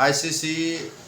ICC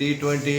T20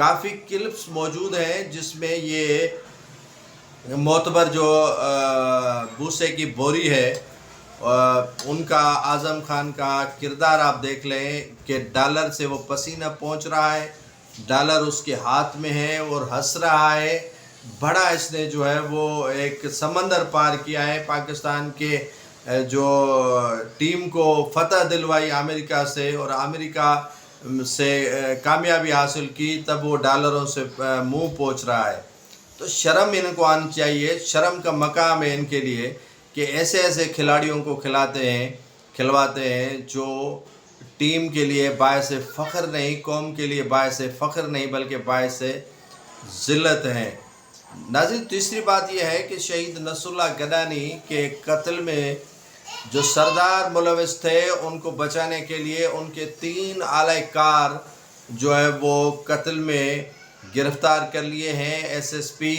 کافی clips موجود ہیں جس میں یہ معتبر جو بھوسے کی بوری ہے ان کا اعظم خان کا کردار آپ دیکھ لیں کہ ڈالر سے وہ پسینہ پہنچ رہا ہے، ڈالر اس کے ہاتھ میں ہے اور ہنس رہا ہے. بڑا اس نے جو ہے وہ ایک سمندر پار کیا ہے، پاکستان کے جو ٹیم کو فتح دلوائی امریکہ سے اور امریکہ سے کامیابی حاصل کی، تب وہ ڈالروں سے منہ پوچھ رہا ہے. تو شرم ان کو آنی چاہیے، شرم کا مقام ہے ان کے لیے کہ ایسے ایسے کھلاڑیوں کو کھلواتے ہیں جو ٹیم کے لیے باعث فخر نہیں، قوم کے لیے باعث فخر نہیں بلکہ باعث ذلت ہیں. ناظرین، تیسری بات یہ ہے کہ شہید نصراللہ گڈانی کے قتل میں جو سردار ملوث تھے ان کو بچانے کے لیے ان کے 3 اعلی کار جو ہے وہ قتل میں گرفتار کر لیے ہیں ایس ایس پی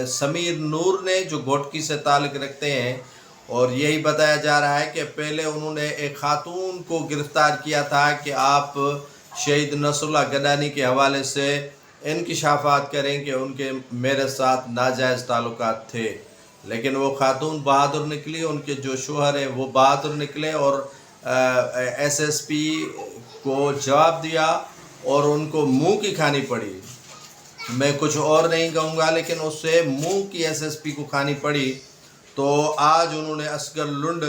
سمیر نور نے، جو گھوٹکی سے تعلق رکھتے ہیں. اور یہی بتایا جا رہا ہے کہ پہلے انہوں نے ایک خاتون کو گرفتار کیا تھا کہ آپ شہید نصراللہ گڈانی کے حوالے سے انکشافات کریں کہ ان کے میرے ساتھ ناجائز تعلقات تھے، لیکن وہ خاتون بہادر نکلی، ان کے جو شوہر ہیں وہ بہادر نکلے اور ایس ایس پی کو جواب دیا اور ان کو منہ کی کھانی پڑی. میں کچھ اور نہیں کہوں گا، لیکن اس سے منہ کی ایس ایس پی کو کھانی پڑی. تو آج انہوں نے اصغر لنڈ،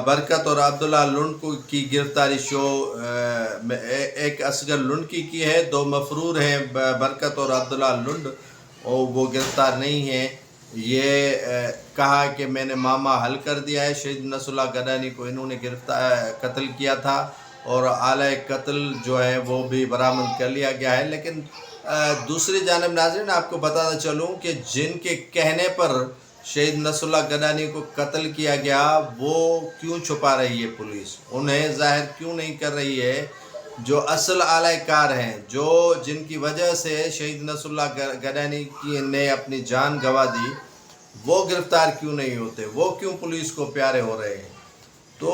برکت اور عبداللہ لنڈ کی گرفتاری ایک اصغر لنڈ کی ہے، 2 مفرور ہیں برکت اور عبداللہ لنڈ، اور وہ گرفتار نہیں ہیں. یہ کہا کہ میں نے معاملہ حل کر دیا ہے، شہید نصراللہ گڈانی کو انہوں نے قتل کیا تھا اور آلہ قتل جو ہے وہ بھی برآمد کر لیا گیا ہے. لیکن دوسری جانب ناظرین آپ کو بتانا چلوں کہ جن کے کہنے پر شہید نصراللہ گڈانی کو قتل کیا گیا وہ کیوں چھپا رہی ہے پولیس، انہیں ظاہر کیوں نہیں کر رہی ہے؟ جو اصل اعلی کار ہیں، جن کی وجہ سے شہید نصراللہ گڈانی نے اپنی جان گنوا دی، وہ گرفتار کیوں نہیں ہوتے؟ وہ کیوں پولیس کو پیارے ہو رہے ہیں؟ تو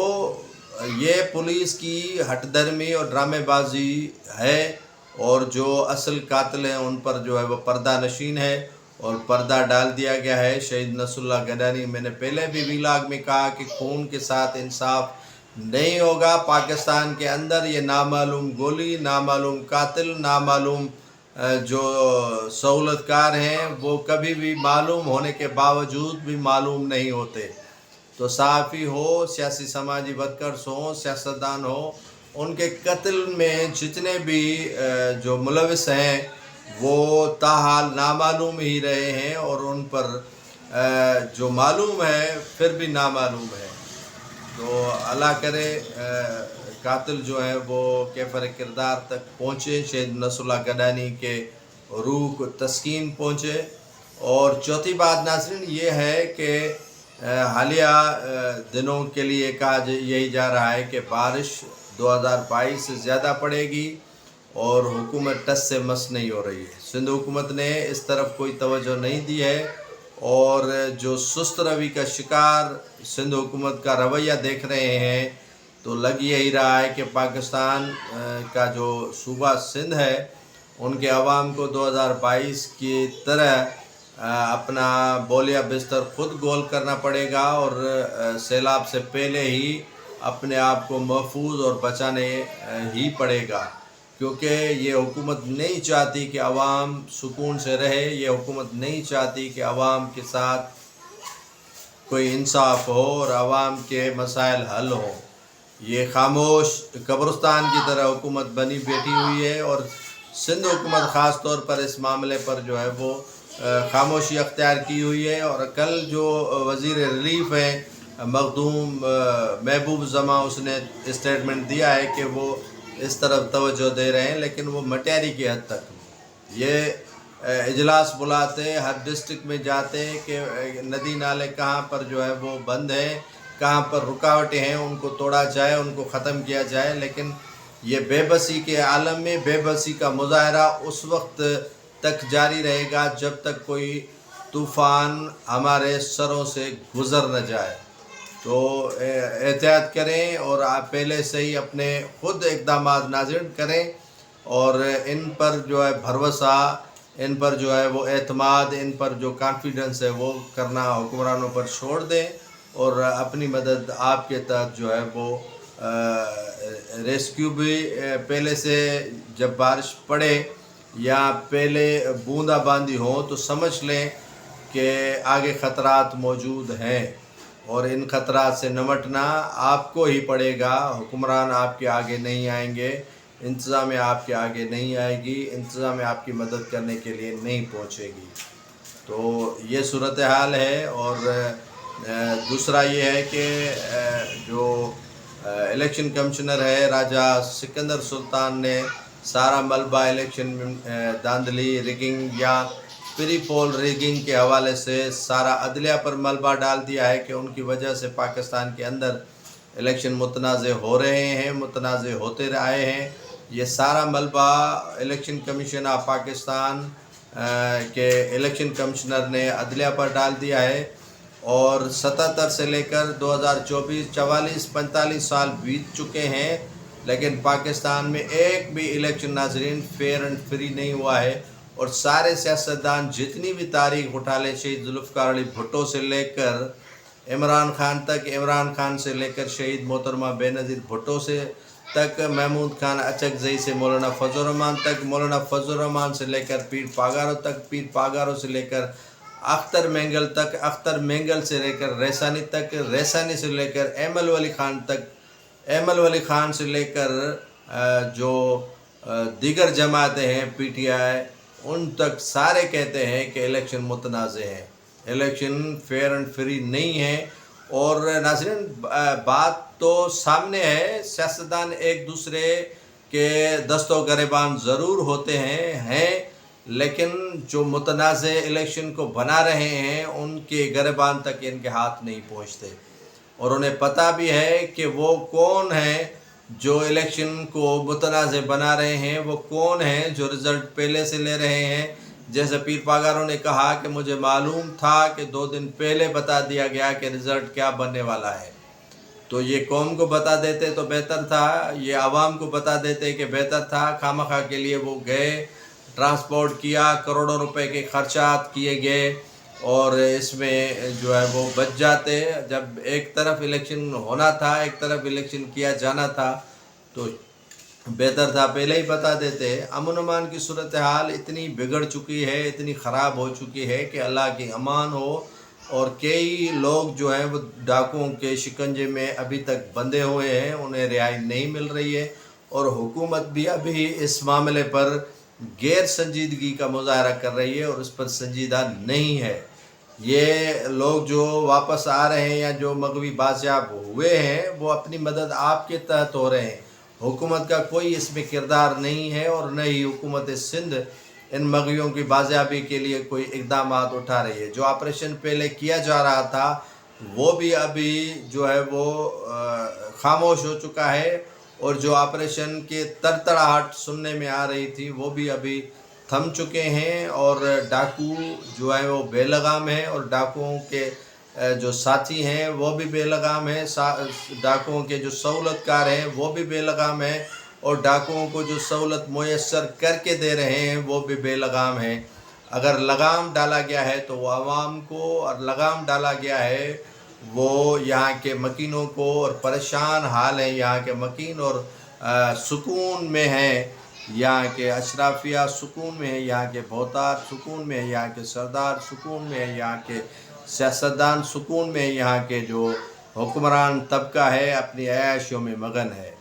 یہ پولیس کی ہٹ درمی اور ڈرامے بازی ہے، اور جو اصل قاتل ہیں ان پر جو ہے وہ پردہ نشین ہے اور پردہ ڈال دیا گیا ہے. شہید نصراللہ گڈانی، میں نے پہلے بھی ویلاگ میں کہا کہ خون کے ساتھ انصاف نہیں ہوگا. پاکستان کے اندر یہ نامعلوم گولی، نامعلوم قاتل، نامعلوم جو سہولت کار ہیں وہ کبھی بھی معلوم ہونے کے باوجود بھی معلوم نہیں ہوتے. تو صحافی ہو، سیاسی سماجی ورکرز ہوں، سیاستدان ہو، ان کے قتل میں جتنے بھی جو ملوث ہیں وہ تاحال نامعلوم ہی رہے ہیں، اور ان پر جو معلوم ہے پھر بھی نامعلوم ہے. تو اللہ کرے قاتل جو ہے وہ کیفر کردار تک پہنچے، شہید نصراللہ گڈانی کے روح کو تسکین پہنچے. اور چوتھی بات ناظرین یہ ہے کہ حالیہ دنوں کے لیے کہا یہی جا رہا ہے کہ بارش 2022 سے زیادہ پڑے گی اور حکومت ٹس سے مس نہیں ہو رہی ہے. سندھ حکومت نے اس طرف کوئی توجہ نہیں دی ہے، اور جو سست روی کا شکار سندھ حکومت کا رویہ دیکھ رہے ہیں تو لگ یہی رہا ہے کہ پاکستان کا جو صوبہ سندھ ہے ان کے عوام کو 2022 کی طرح اپنا بولیا بستر خود گول کرنا پڑے گا، اور سیلاب سے پہلے ہی اپنے آپ کو محفوظ اور بچانے ہی پڑے گا. کیونکہ یہ حکومت نہیں چاہتی کہ عوام سکون سے رہے، یہ حکومت نہیں چاہتی کہ عوام کے ساتھ کوئی انصاف ہو اور عوام کے مسائل حل ہوں. یہ خاموش قبرستان کی طرح حکومت بنی بیٹھی ہوئی ہے، اور سندھ حکومت خاص طور پر اس معاملے پر جو ہے وہ خاموشی اختیار کی ہوئی ہے. اور کل جو وزیر ریلیف ہیں مخدوم محبوب زماں، اس نے اسٹیٹمنٹ دیا ہے کہ وہ اس طرف توجہ دے رہے ہیں، لیکن وہ مٹیری کی حد تک. یہ اجلاس بلاتے، ہر ڈسٹرکٹ میں جاتے کہ ندی نالے کہاں پر جو ہے وہ بند ہیں، کہاں پر رکاوٹیں ہیں، ان کو توڑا جائے، ان کو ختم کیا جائے. لیکن یہ بے بسی کے عالم میں بے بسی کا مظاہرہ اس وقت تک جاری رہے گا جب تک کوئی طوفان ہمارے سروں سے گزر نہ جائے. تو احتیاط کریں اور آپ پہلے سے ہی اپنے خود اقدامات ناظرین کریں، اور ان پر جو ہے بھروسہ، ان پر جو ہے وہ اعتماد، ان پر جو کانفیڈنس ہے وہ کرنا حکمرانوں پر چھوڑ دیں، اور اپنی مدد آپ کے تحت جو ہے وہ ریسکیو بھی پہلے سے جب بارش پڑے یا پہلے بوندا باندی ہو تو سمجھ لیں کہ آگے خطرات موجود ہیں، اور ان خطرات سے نمٹنا آپ کو ہی پڑے گا۔ حکمران آپ کے آگے نہیں آئیں گے، انتظامیہ آپ کے آگے نہیں آئے گی، انتظامیہ آپ کی مدد کرنے کے لیے نہیں پہنچے گی۔ تو یہ صورتحال ہے۔ اور دوسرا یہ ہے کہ جو الیکشن کمشنر ہے راجہ سکندر سلطان نے سارا ملبہ الیکشن میں دھاندلی، ریگنگ یا پری پول ریگنگ کے حوالے سے سارا عدلیہ پر ملبہ ڈال دیا ہے کہ ان کی وجہ سے پاکستان کے اندر الیکشن متنازع ہو رہے ہیں، متنازع ہوتے رہے ہیں۔ یہ سارا ملبہ الیکشن کمیشن آف پاکستان کے الیکشن کمشنر نے عدلیہ پر ڈال دیا ہے، اور 77 سے لے کر 2024 44-45 سال بیت چکے ہیں، لیکن پاکستان میں ایک بھی الیکشن ناظرین فیئر اینڈ فری نہیں ہوا ہے۔ اور سارے سیاستدان جتنی بھی تاریخ اٹھا لیں، شہید ذوالفقار علی بھٹو سے لے کر عمران خان تک، عمران خان سے لے کر شہید محترمہ بے نظیر بھٹو سے تک، محمود خان اچکزئی سے مولانا فضل الرحمان تک، مولانا فضل الرحمان سے لے کر پیر پاگارو تک، پیر پاگارو سے لے کر اختر مینگل تک، اختر مینگل سے لے کر ریسانی تک، ریسانی سے لے کر ایمل ولی خان تک، ایمل ولی خان سے لے کر جو دیگر جماعتیں ہیں پی ٹی آئی، ان تک سارے کہتے ہیں کہ الیکشن متنازع ہیں، الیکشن فیئر اینڈ فری نہیں ہے۔ اور ناظرین بات تو سامنے ہے، سیاستدان ایک دوسرے کے دست و گریبان ضرور ہوتے ہیں، لیکن جو متنازع الیکشن کو بنا رہے ہیں ان کے گریبان تک ان کے ہاتھ نہیں پہنچتے، اور انہیں پتہ بھی ہے کہ وہ کون ہیں جو الیکشن کو متنازع بنا رہے ہیں، وہ کون ہیں جو رزلٹ پہلے سے لے رہے ہیں۔ جیسے پیر پاگاروں نے کہا کہ مجھے معلوم تھا کہ 2 دن پہلے بتا دیا گیا کہ رزلٹ کیا بننے والا ہے، تو یہ قوم کو بتا دیتے تو بہتر تھا، یہ عوام کو بتا دیتے کہ بہتر تھا۔ خامخواہ کے لیے وہ گئے، ٹرانسپورٹ کیا، کروڑوں روپے کے خرچات کیے گئے، اور اس میں جو ہے وہ بچ جاتے۔ جب ایک طرف الیکشن ہونا تھا، ایک طرف الیکشن کیا جانا تھا، تو بہتر تھا پہلے ہی بتا دیتے۔ امن امان کی صورتحال اتنی بگڑ چکی ہے، اتنی خراب ہو چکی ہے کہ اللہ کی امان ہو، اور کئی لوگ جو ہیں وہ ڈاکوؤں کے شکنجے میں ابھی تک بندھے ہوئے ہیں، انہیں رہائی نہیں مل رہی ہے، اور حکومت بھی ابھی اس معاملے پر غیر سنجیدگی کا مظاہرہ کر رہی ہے، اور اس پر سنجیدہ نہیں ہے۔ یہ لوگ جو واپس آ رہے ہیں یا جو مغوی بازیاب ہوئے ہیں وہ اپنی مدد آپ کے تحت ہو رہے ہیں، حکومت کا کوئی اس میں کردار نہیں ہے، اور نہ ہی حکومت سندھ ان مغویوں کی بازیابی کے لیے کوئی اقدامات اٹھا رہی ہے۔ جو آپریشن پہلے کیا جا رہا تھا وہ بھی ابھی جو ہے وہ خاموش ہو چکا ہے، اور جو آپریشن کے تڑتڑاہٹ سننے میں آ رہی تھی وہ بھی ابھی تھم چکے ہیں، اور ڈاکو جو ہے وہ بے لگام ہیں، اور ڈاکوؤں کے جو ساتھی ہیں وہ بھی بے لگام ہیں، ڈاکوؤں کے جو سہولت کار ہیں وہ بھی بے لگام ہیں، اور ڈاکوؤں کو جو سہولت میسر کر کے دے رہے ہیں وہ بھی بے لگام ہیں۔ اگر لگام ڈالا گیا ہے تو وہ عوام کو، اور لگام ڈالا گیا ہے وہ یہاں کے مکینوں کو، اور پریشان حال ہیں یہاں کے مکین، اور سکون میں ہیں یہاں کے اشرافیہ، سکون میں ہے یہاں کے بہتار، سکون میں ہے یہاں کے سردار، سکون میں ہے یہاں کے سیاستدان، سکون میں ہے یہاں کے جو حکمران طبقہ ہے، اپنی عیاشیوں میں مگن ہے۔